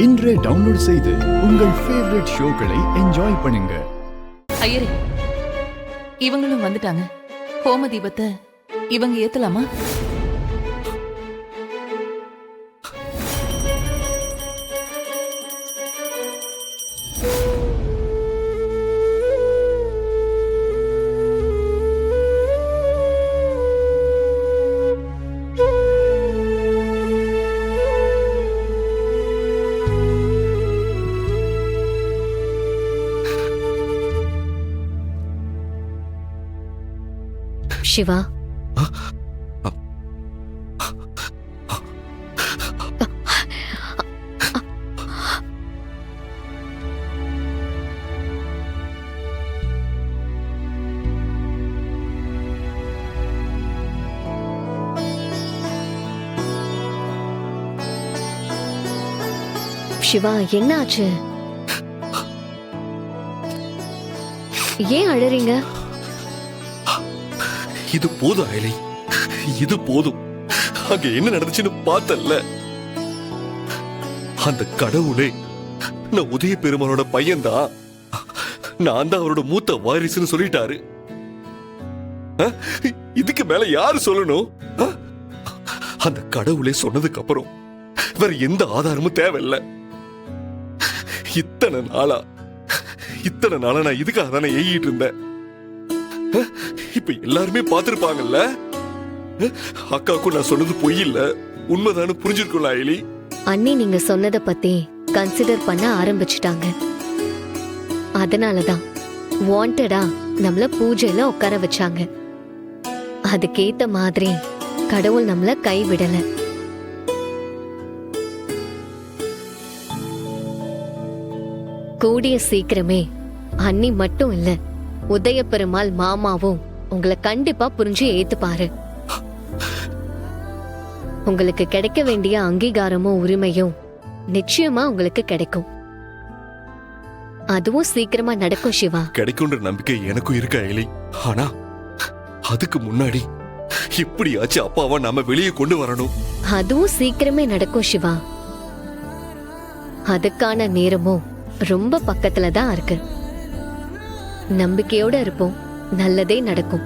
இன்றே டவுன்லோட் செய்து உங்கள் ஃபேவரட் ஷோக்களை என்ஜாய் பண்ணுங்க. ஐயரே, இவங்களும் வந்துட்டாங்க. ஹோம தீபத்தை இவங்க ஏத்தலாமா? சிவா, சிவா என்ன ஆச்சு? ஏன் அழறீங்க? இது போதும் அயலி, இது போதும். அங்க என்ன நடந்துச்சுன்னு பார்த்தல்ல. அந்த கடவுளே நான் உதய பெருமானோட பையன்தான், நான் தான் அவரோட மூத்த வாரிசுன்னு சொல்லிட்டாரு. இதுக்கு மேல யாரு சொல்லணும்? அந்த கடவுளே சொன்னதுக்கு அப்புறம் வேற எந்த ஆதாரமும் தேவையில்லை. இத்தனை நாளா நான் இதுக்காக தானே ஏகிட்டு இருந்தேன். இப்ப எல்லாருமே பாத்துருப்பாங்கல்ல. அக்காவுக்கும் நான் சொன்னது பொய் இல்ல, உண்மைதானு புரிஞ்சிருக்கும்ல அயலி. அண்ணி நீங்க சொன்னதை பத்தி கன்சிடர் பண்ண ஆரம்பிச்சுட்டாங்க. அதனாலதான் வாண்டடா நம்மள பூஜையில உட்கார வச்சாங்க. அதுக்கேத்த மாதிரி கடவுள் நம்மள கைவிடல. கூடிய சீக்கிரமே அண்ணி மட்டும் இல்ல, உதய பெருமாள் மாமாவும் உங்களை கண்டிப்பா புரிஞ்சு ஏத்துப்பாரு. உங்களுக்கு கிடைக்க வேண்டிய அங்கீகாரமும் உரிமையும் நிச்சயமா உங்களுக்கு கிடைக்கும். அதுவும் சீக்கிரமா நடக்கும் சிவா. கிடைக்கும்ன்ற நம்பிக்கை எனக்கும் இருக்கு அயலி. ஆனா அதுக்கு முன்னாடி எப்படியாச்சும் அப்பாவை நாம வெளியே கொண்டு வரணும். அதுவும் சீக்கிரமே நடக்கும் சிவா. அதுக்கான நேரமும் ரொம்ப பக்கத்துல தான் இருக்கு. நம்பிக்கையோட இருப்போம், நல்லதே நடக்கும்.